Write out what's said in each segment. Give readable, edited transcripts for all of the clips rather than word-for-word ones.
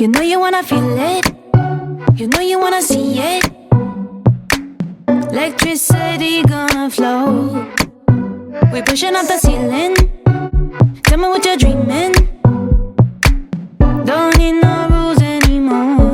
You know you wanna feel it. You know you wanna see it. Electricity gonna flow. We pushing up the ceiling. Tell me what you're dreaming. Don't need no rules anymore.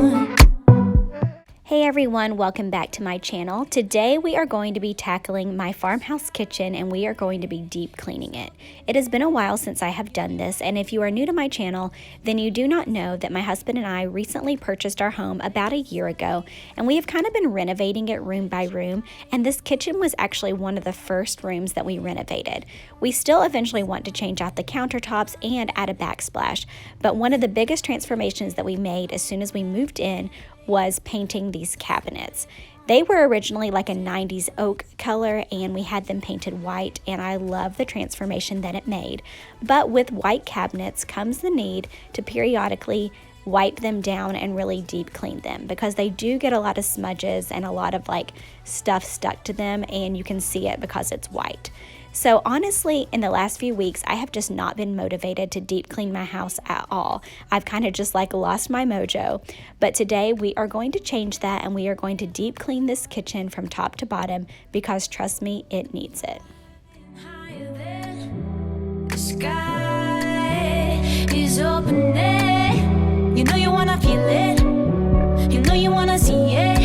Hey everyone, welcome back to my channel. Today we are going to be tackling my farmhouse kitchen and we are going to be deep cleaning it. It has been a while since I have done this, and if you are new to my channel, then you do not know that my husband and I recently purchased our home about a year ago, and we have kind of been renovating it room by room, and this kitchen was actually one of the first rooms that we renovated. We still eventually want to change out the countertops and add a backsplash, but one of the biggest transformations that we made as soon as we moved in was painting these cabinets. They were originally like a 90s oak color and we had them painted white, and I love the transformation that it made. But with white cabinets comes the need to periodically wipe them down and really deep clean them, because they do get a lot of smudges and a lot of like stuff stuck to them, and you can see it because it's white. So honestly, in the last few weeks, I have just not been motivated to deep clean my house at all. I've kind of just like lost my mojo. But today we are going to change that, and we are going to deep clean this kitchen from top to bottom, because trust me, it needs it. The sky is opening. You know you wanna feel it. You know you wanna see it.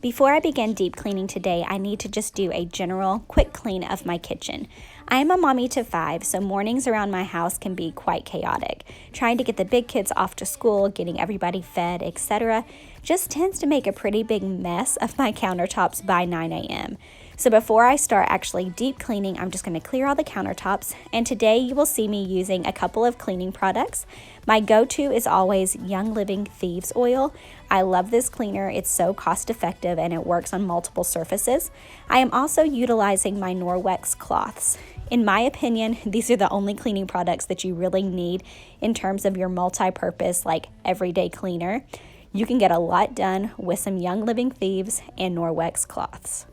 Before I begin deep cleaning today, I need to just do a general quick clean of my kitchen. I am a mommy to 5, so mornings around my house can be quite chaotic. Trying to get the big kids off to school, getting everybody fed, etc. just tends to make a pretty big mess of my countertops by 9 a.m. So before I start actually deep cleaning, I'm just going to clear all the countertops, and today you will see me using a couple of cleaning products. My go-to is always Young Living Thieves Oil. I love this cleaner. It's so cost effective and it works on multiple surfaces. I am also utilizing my Norwex cloths. In my opinion, these are the only cleaning products that you really need in terms of your multi-purpose, like everyday cleaner. You can get a lot done with some Young Living Thieves and Norwex cloths.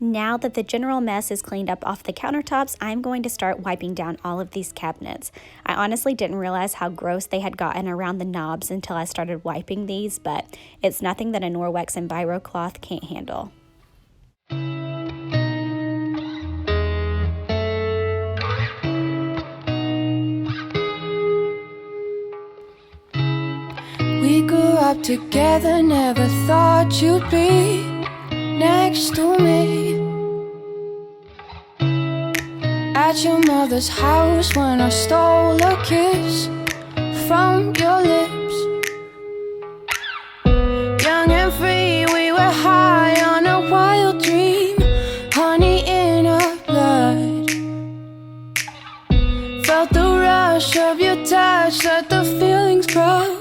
Now that the general mess is cleaned up off the countertops, I'm going to start wiping down all of these cabinets. I honestly didn't realize how gross they had gotten around the knobs until I started wiping these, but it's nothing that a Norwex Enviro cloth can't handle. We grew up together, never thought you'd be next to me. At your mother's house when I stole a kiss from your lips. Young and free, we were high on a wild dream, honey in our blood. Felt the rush of your touch, let the feelings grow,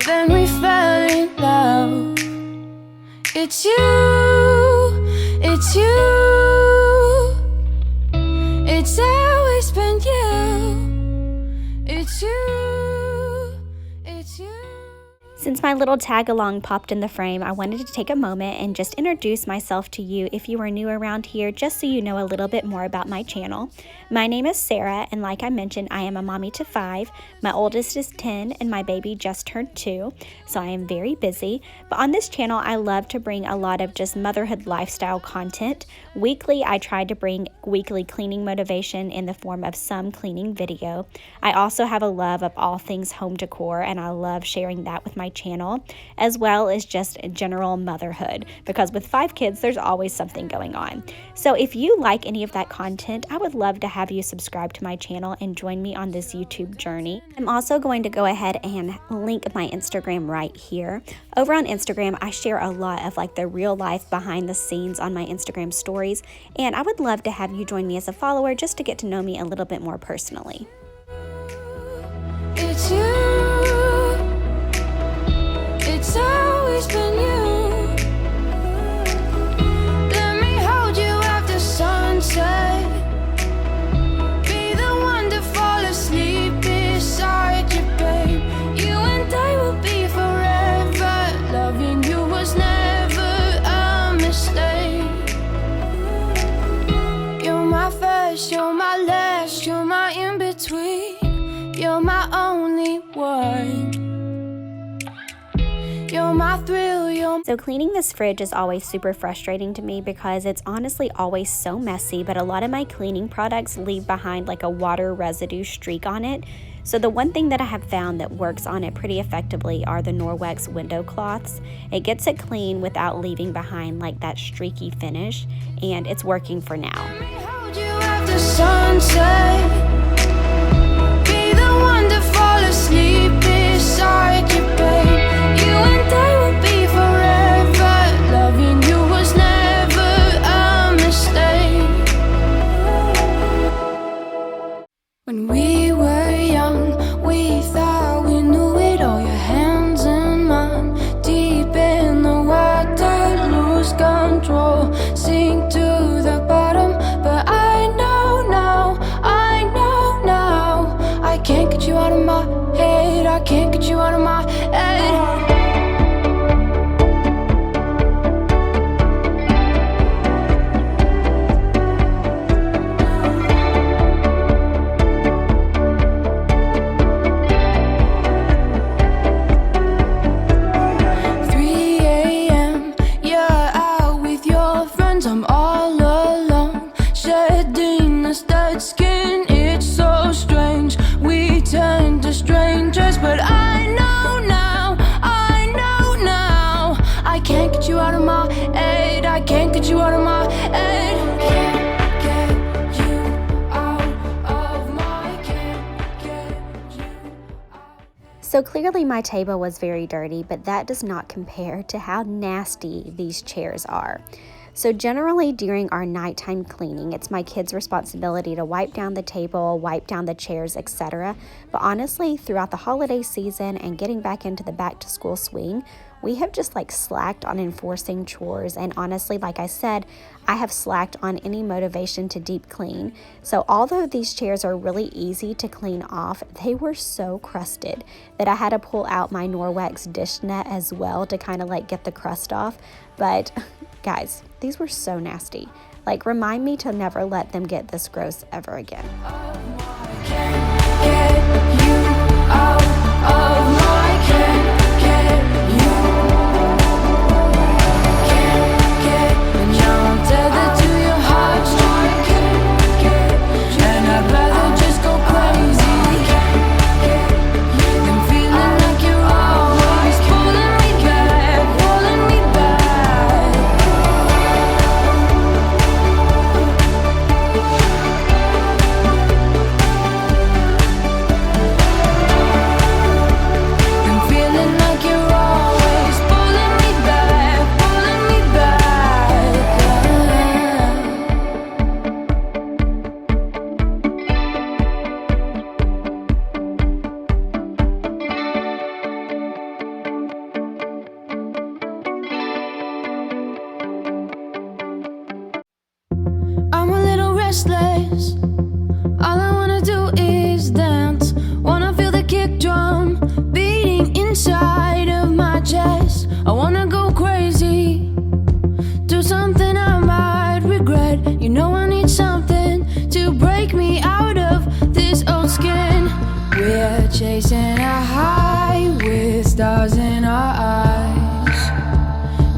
then we fell in love. It's you, it's you, it's always been you. It's you, it's you. Since my little tag along popped in the frame, I wanted to take a moment and just introduce myself to you if you are new around here, just so you know a little bit more about my channel. My name is Sarah, and like I mentioned, I am a mommy to 5. My oldest is 10 and my baby just turned 2, so I am very busy. But on this channel, I love to bring a lot of just motherhood lifestyle content. Weekly, I try to bring weekly cleaning motivation in the form of some cleaning video. I also have a love of all things home decor, and I love sharing that with my channel, as well as just general motherhood, because with 5 kids, there's always something going on. So if you like any of that content, I would love to have you subscribe to my channel and join me on this YouTube journey. I'm also going to go ahead and link my Instagram right here. Over on Instagram, I share a lot of like the real life behind the scenes on my Instagram stories, and I would love to have you join me as a follower just to get to know me a little bit more personally. It's you. So cleaning this fridge is always super frustrating to me because it's honestly always so messy, but a lot of my cleaning products leave behind like a water residue streak on it. So the one thing that I have found that works on it pretty effectively are the Norwex window cloths. It gets it clean without leaving behind like that streaky finish, and it's working for now. Be the one to fall asleep beside you, babe. You and I will be forever. Loving you was never a mistake. When we were young, we thought we knew it all. Your hands in mine, deep in the water, lose control, sink to the bottom. But I know now, I can't get you out of my head. I can't get you out of my head. 3 a.m., you're out with your friends. I'm all alone, shedding this dead skin. It's so strange, we turn to strangers. But I know now, I can't get you out of my head. I can't get you out of my head. Can't get you out of my, can't get you out. So clearly my table was very dirty, but that does not compare to how nasty these chairs are. So generally during our nighttime cleaning, it's my kids' responsibility to wipe down the table, wipe down the chairs, etc. But honestly, throughout the holiday season and getting back into the back to school swing, we have just like slacked on enforcing chores. And honestly, like I said, I have slacked on any motivation to deep clean. So although these chairs are really easy to clean off, they were so crusted that I had to pull out my Norwex dish net as well to kind of like get the crust off. But guys, these were so nasty. Like, remind me to never let them get this gross ever again. restless. All I wanna do is dance. Wanna feel the kick drum beating inside of my chest. I wanna go crazy, do something I might regret. You know I need something to break me out of this old skin. We're chasing a high with stars in our eyes.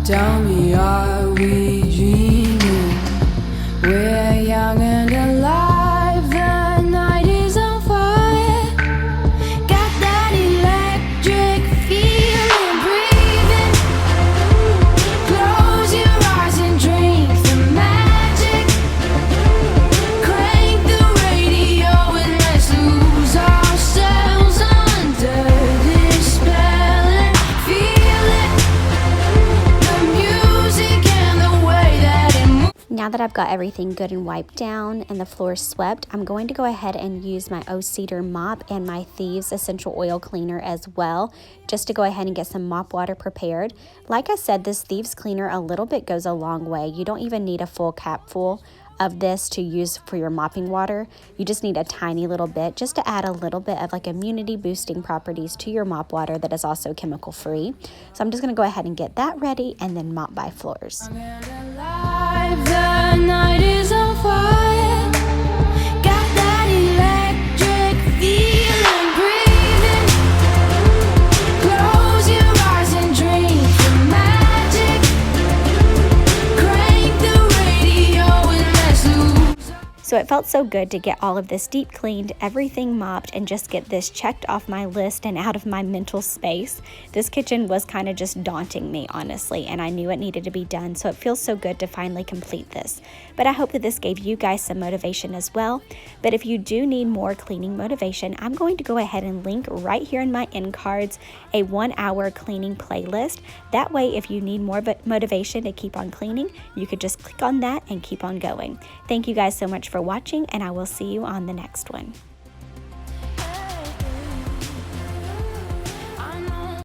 Tell me, are we dreaming? We're young and alive, the night is on fire. Got that electric feeling, breathing. Close your eyes and drink the magic. Crank the radio and let's lose ourselves under this spell and feel it. The music and the way that it moves. Now that I've got everything good and wiped down and the floor swept, I'm going to go ahead and use my O Cedar mop and my Thieves essential oil cleaner as well, just to go ahead and get some mop water prepared. Like I said, this Thieves cleaner a little bit goes a long way. You don't even need a full cap full of this to use for your mopping water. You just need a tiny little bit just to add a little bit of like immunity boosting properties to your mop water that is also chemical free. So I'm just going to go ahead and get that ready and then mop by floors. The night is on fire. Got that electric feeling, breathing. Close your eyes and drink the magic. So it felt so good to get all of this deep cleaned, everything mopped, and just get this checked off my list and out of my mental space. This kitchen was kind of just daunting me, honestly, and I knew it needed to be done, so it feels so good to finally complete this. But I hope that this gave you guys some motivation as well. But if you do need more cleaning motivation, I'm going to go ahead and link right here in my end cards a 1-hour cleaning playlist. That way, if you need more motivation to keep on cleaning, you could just click on that and keep on going. Thank you guys so much for watching, and I will see you on the next one.